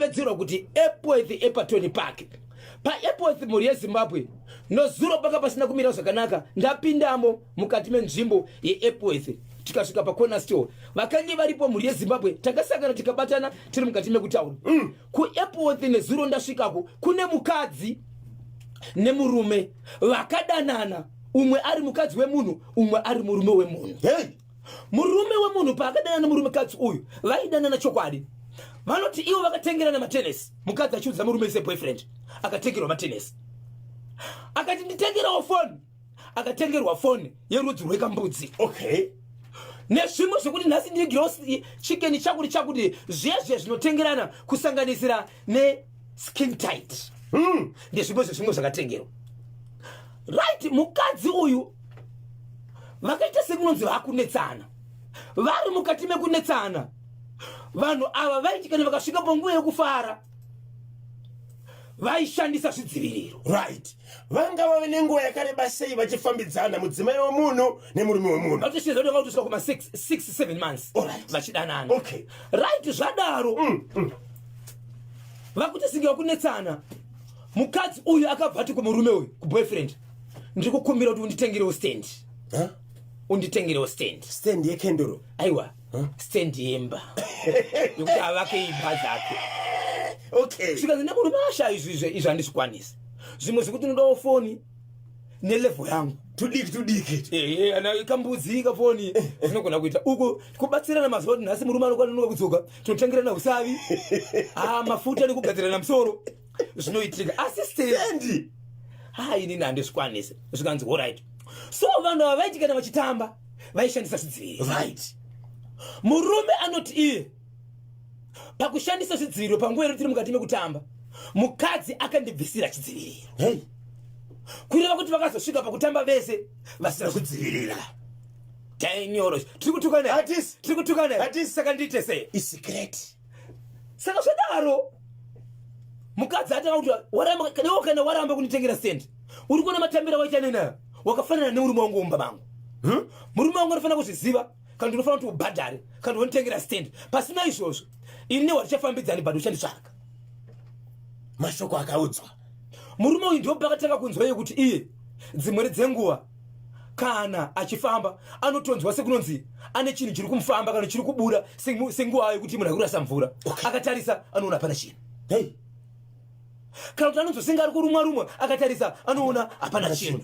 vedzirwa kuti Epworth Epatoni Park. Pa Epworth muri yeZimbabwe nozuro paka pasina kumira zvakanaka ndapindamo mukati menzvimbo yeEpworth tikasvika pa corner store vakanyi varipo muri yeZimbabwe takasangana tikabatana tiri mukati mekutaura kuEpworth nezuro ndasvikako kune mukadzi nemurume vakadanana umwe ari mukadzi wemunhu umwe ari murume wemunhu. Murume wemunhu paakadanana nemurume kadzi uyu vaidanana chokwadi vanoti ivo vakatengerana matenesi mukadzi achiudza murume seboyfriend akatengerwa matenesi akati nditengerawo foni akatengerwa foni yerudzi rwekambudzi. Nezvimwe zvekuti nhasi ndiri gross chicken chakuti zvezve zvinotengerana kusanganisira neskin tight ndezvimwe zvezvimwe zvakatengerwa right. Mukadzi uyu vakaita sekunonzi vakunetsana vari mukati mekunetsana vanhu ava vaiti kana vakasvika panguva yekufara vaishandisa zvidziviriro right. Vanga vave nenguva yakareba sei vachifambidzana mudzimai wemunhu nemurume wemunhu vatosvika kuti vakatosvika kuma 6-7 months vachidanana. Right. Zvadaro vakutosingira kunetsana mukadzi uyu akabva ati kumurume uyu kuboyfriend ndiri kukumbira kuti unditengerewo stand. Unditengerewo stand yekendoro. Aiwa stand yemba yokuti avake imba dzake. Zvikanzi nemurume asha izvi handizvikwanisi zvimwe zvekuti nodawo foni nelevel yangu tudiki ana kambudzi kafoni zvinogona kuita uko kubatsirana mazuva kuti nhasi murume anokwanisa kudzoka tinotengerana usavi mafuta nekugadzirana musoro zvinoitika asi stand inini handizvikwanisi. Zvikanzi alright. So vanhu ava vaiti kana vachitamba vaishandisa zvidziviro. Murume anoti iye pakushandisa zvidziviro panguva iri tiri mukati mekutamba mukadzi akandibvisira chidziviriro kureva kuti vakazosvika pakutamba vese vasina kudzivirira. Tainyoro tiri kutukana saka ndiite sei isecret. Saka zvodaro mukadzi atanga kuti kana waramba kunditengera stand uri kuona matambiro waita nenayo wakafanana nemurume wangu womba mangu. Murume wangu anofanira kuzviziva kana ndinofanira kuti ubhadhare kana unotengera stand pasina izvozvo ini watichafambidzani bado uchanditsvaka. Mashoko akaudzwa. Murume uyu ndio pakatanga kunzwa yekuti iye dzimwe dzenguva kana achifamba anotonzwa sekunonzi ane chinhu chiri kumufamba kana chiri kubuda senguva yekuti munhu akurasa mvura akatarisa anoona hapana chinhu. Kana kuti anonzosenga ari kurumwa akatarisa anoona hapana chinhu.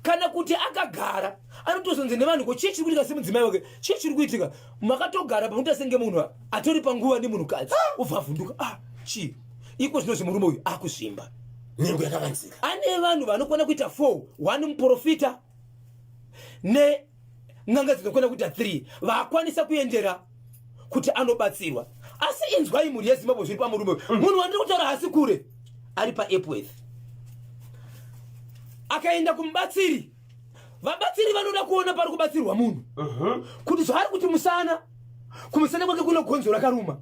Kana kuti akagara anotozonzi nevanhu ko chii chiri kuitika semudzimai wake chii chiri kuitika makatogara pamutasenge munhu atori panguva nemunhukadzi ubva avhunduka chii iko zvino zvemurume uyu akuzvimba nhengo yakavanzika. Ane vanhu vanokwana kuita 4 1 muprofita nen'anga dzinokwana kuita 3 vakwanisa kuendera kuti anobatsirwa. Asi inzwai mhuri yeZimbabwe zviri pamurume munhu wandiri kutaura hasi kure ari paEpworth akaenda kumubatsiri. Vabatsiri vanoda kuona pari kubatsirwa munhu kuti zvari kuti kumusana kwake kuna gonzo rakaruma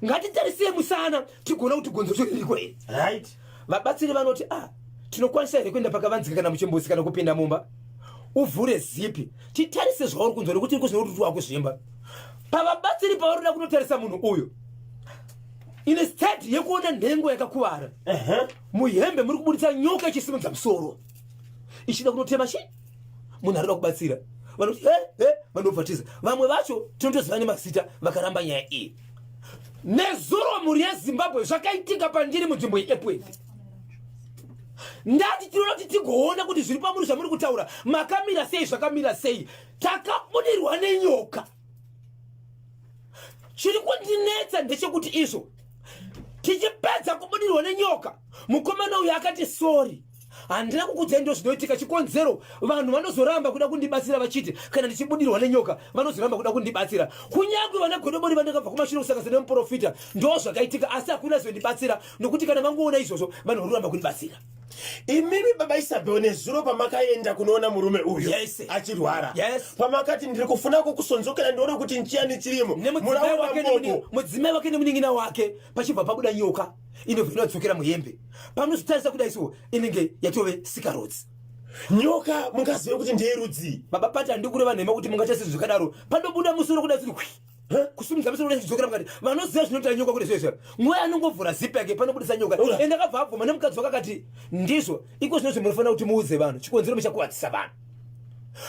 ngatitarisei musana tigona kuti gonzo ririko here. Vabatsiri vanoti tinokwanisa here kuenda pakavanzika kana muchimbuzi kana kupinda mumba uvhure zipi titarise zvauri kunzwa nekuti iri kuzvina kuti wakuzvimba. Pavabatsiri pavaroda kunotarisa munhu uyu ine state yekuona nhengo yakakuvara muhembe muri kubudisa nyoka ichisimudza musoro ichida kunotema munhu arida kubatsira vanoti vanobvatiza vamwe vacho tinotoziva nemazita vakaramba nyaya iyi. Nezuro mhuri yeZimbabwe zvakaitika pandiri munzvimbo yeEpworth ndati tinoda kuti tigoona kuti zviri pamuri zvamuri kutaura makamira sei zvakamira sei. Takabudirwa nenyoka. Chiri kundinetsa ndechekuti izvo tichipedza kubudirwa nenyoka mukomana uyu akati sorry handina kukudzai ndo zvinoitika chikonzero vanhu vanozoramba kuda kundibatsira vachiti kana ndichibudirwa nenyoka vanozoramba kuda kundibatsira kunyange vana godobori vandakabva kumashure kusangana nemuprofita ndo zvakaitika asi hakuna zvondibatsira nokuti kana vangoona izvozvo vanhu vanoramba kundibatsira. Imimi baba Isabel nezuro pamakaenda kunoona murume uyu achirwara pamakati ndiri kufuna kukusonzokera ndione kuti nchiyani chirimo mudzimai wake nemunin'ina wake pachibva pabuda nyoka inovhina dzokera muhembe panozotarisa kuda iso inenge yatove sikarotsi. Nyoka mungazive kuti ndeyerudzi baba pati handiri kureva nhema kuti mungatarisa zvakadaro panobuda musoro kuda kuti kusumudza musoro nechizokera mukati vanoziva zvinoita nyoka kuti zvese mweya anongovhura zipa yake panobudisa nyoka ende akabva abvuma nemukadzi wake akati ndizvo iko zvinozvo munofanira kuti muudze vanhu chikonzero muchakuwadzisa vanhu.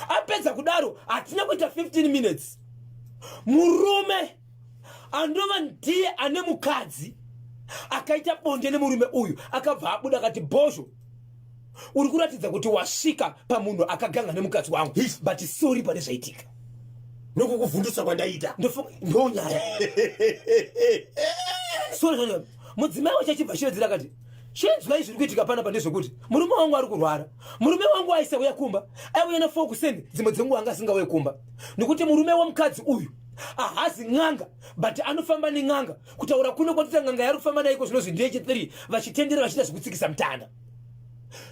Apedza kudaro hatina kuita 15 minutes murume andova ndiye ane mukadzi akaita bonde nemurume uyu akabva abuda akati Bhozho uri kuratidza kuti wasvika pamunhu akaganga nemukadzi wangu but sorry pane zvaitika nokukuvhundutsa kwandaita ndonyaya sorry mudzimai wacho achibva shiredzira akati chinzwai zviri kuitika panapa ndezvekuti murume wangu ari kurwara. Murume wangu aisauya kumba aiuya na fokuseni dzimwe dzenguva anga asingauye kumba nekuti murume womukadzi uyu ahazi n'anga but anofamba nen'anga kutaura kuno kwatita n'anga yari kufamba naiko zvinozvi ndeye3 vachitendera vachiita zvekutsikisa mutanda.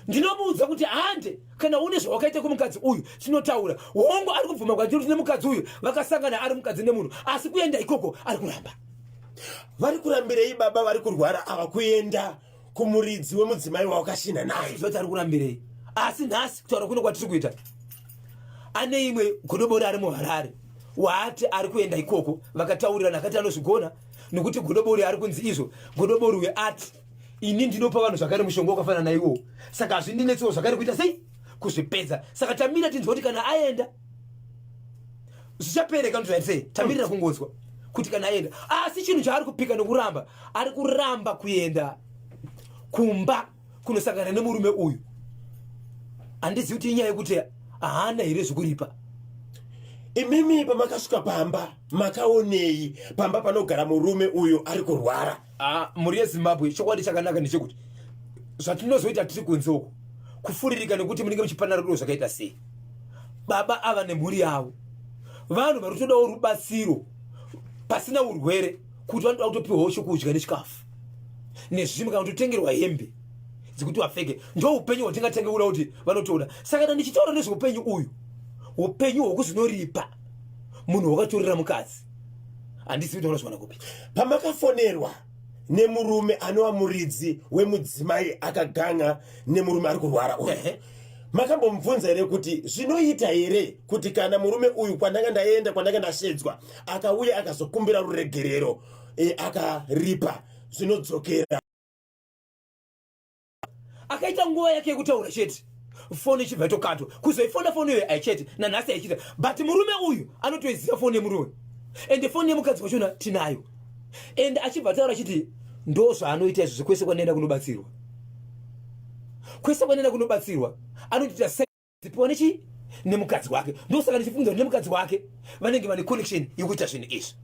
Ndinomuudza kuti hande kana une zvawakaita kumukadzi uyu tinotaura. Hongu ari kubvuma kwatiri kuti nemukadzi uyu vakasangana ari mukadzi nemunhu asi kuenda ikoko ari kuramba. Vari kurambirei baba vari kurwara ava kuenda kumuridzi wemudzimai wawakashina naye zvoti ari kurambirei asi nhasi kutaura kuno kwatiri kuita ane imwe godobori ari muHarare waati ari kuenda ikoko vakataurirana akati anozvigona nekuti godobori ari kunzi izvo godobori weati ini ndinopa vanhu zvakare mushonga wakafanana naiwo saka hazvindinetsewo zvakare kuita sei kuzvipedza saka tamira tinzwa kuti kana aenda zvichapereka ndozvaitei tamirira kungotswa kuti kana aenda asi chinhu chaari kupika nokuramba ari kuramba kuenda kumba kunosangana nemurume uyu. Handizivi kuti inyaya yekuti haana here zvekuripa. Imimi pamakasvika pamba makaonei pamba panogara murume uyu ari kurwara? Mhuri yeZimbabwe chokwadi chakanaka ndechekuti zvatinozoita tiri kunzoko kufuririka nekuti munenge muchipanana rudo zvakaita sei. Baba ava nemhuri yavo vanhu vari kutodawo rubatsiro pasina urwere kuti vanoda kutopiwawo chokudya nechikafu nezvimwe kana kutotengerwa hembe dzekuti vapfeke. Ndo upenyu hwatingatengeura kuti vanotoda. Saka ndichitaura nezveupenyu uyu upenyu hwekuzvinoripa munhu wakatorera mukadzi handizivi kuti vanozvana kupi. Pamakafonerwa nemurume anova muridzi wemudzimai akaganga nemurume ari kurwara uyu makambomubvunza here kuti zvinoita here kuti kana murume uyu kwandanga ndaenda kwandanga ndashedzwa akauya akazokumbira ruregerero akaripa zvinodzokera? Akaita nguva yake yekutaura chete foni ichibva itokato kuzoifona foni iyoyo aichete nanhasi aichita but murume uyu anotoiziva foni yemurume ende foni yemukadzi wachona tinayo ende achibva taura chiti ndo zvaanoita izvo kwese kwanoenda kunobatsirwa kwese kwanoenda kunobatsirwa anotoita zipiwa nechi nemukadzi wake. Ndosaka ndichifunga kuti nemukadzi wake vanenge vane connection yekuita zvinhu izvi.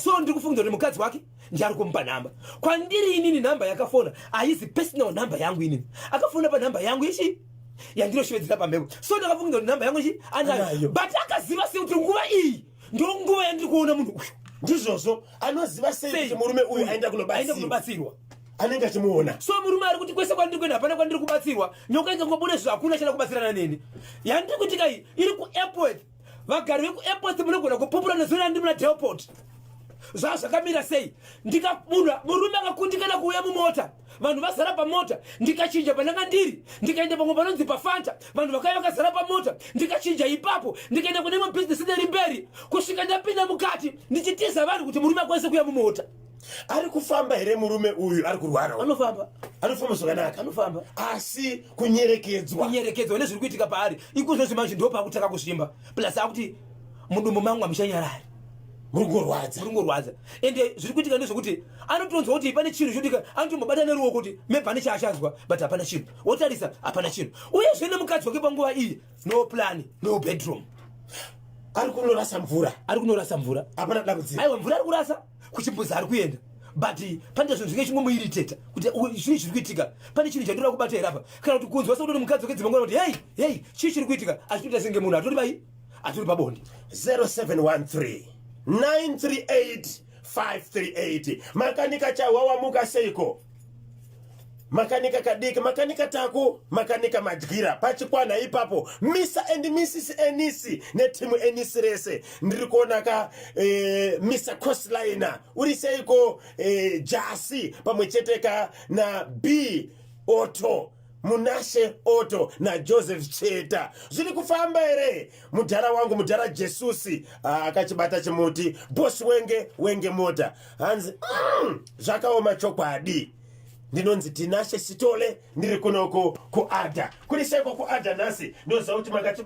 So ndiri kufunga kuti mukadzi wake ndiyari kumupa namba kwandiri inini namba yakafona haizi personal namba yangu inini akafona panamba yangu ichi yandinoshovedzera pamhepo. So ndakafunga kuti namba yangu ichi anayo but akaziva sei kuti nguva iyi ndo nguva yandiri kuona munhu uyu. Ndizvozvo anoziva sei kuti murume uyu aenda kunobatsirwa anenge achimuona. So murume ari kuti kwese kwandiri kuenda hapana kwandiri kubatsirwa nyoka ingangobuda zvinhu hakuna chana kubatsirana neni yandiri kuitika iyi iri kuairport. Vagari vekuairport munogona kupupura nezona ndiri muna delport zvakamira sei murume akakundikana kuuya mumota vanhu vazara pamota ndikachinja pandanga ndiri ndikaenda pamwe panonzi pafanta vanhu vakauya vakazara pamota ndikachinja ipapo ndikaenda kune mabhizinesi neri mberi kusvika ndapinda mukati ndichitiza vanhu kuti murume akwanise kuuya mumota. Ari kufamba here murume uyu ari kurwara? Anofamba zvakanaka anofamba asi kunyerekedzwa nezviri kuitika paari ikozvozvi manje ndo pakutaka kusvimba plus akuti mudumbu mangu amuchanyarari murungorwadza ende zviri kuitika ndezvokuti anotonzwa kuti pane chinhu chotika anotombobata neruoko kuti maybe ane chaachazwa but hapana chinhu wotarisa hapana chinhu uyezve nemukadzi wake panguva iyi no plan no bedroom ari kunorasa mvura hapana dambudziko. Aiwa mvura ari kurasa kuchimbuzi ari kuenda but pane zvinhu zvinge chimomuiriteta kuti zvii zviri kuitika pane chinhu chandinoda kubata here apa kana kuti kunzwa sakuti mukadzi wake dzimangwana kuti hei chii chiri kuitika achitoita senge munhu atori pabonde. 0713 938 538 makanika chawawamuka seiko makanika kadiki makanika taku makanika madyira pachikwana ipapo Mr and Mrs Enisi netimu Enisi rese ndiri kuona ka Mr Coastliner uri seiko Jasi pamwe cheteka na B Auto Munashe Otto na Joseph Cheta zviri kufamba ere mudhara wangu mudhara Jesusi akachibata chimuti boss wenge mota hanzi zvakaoma chokwadi ndinonzi Tinashe Sitole ndiri kunoko kuadha kuri seko kuadha nhasi ndoza kuti makati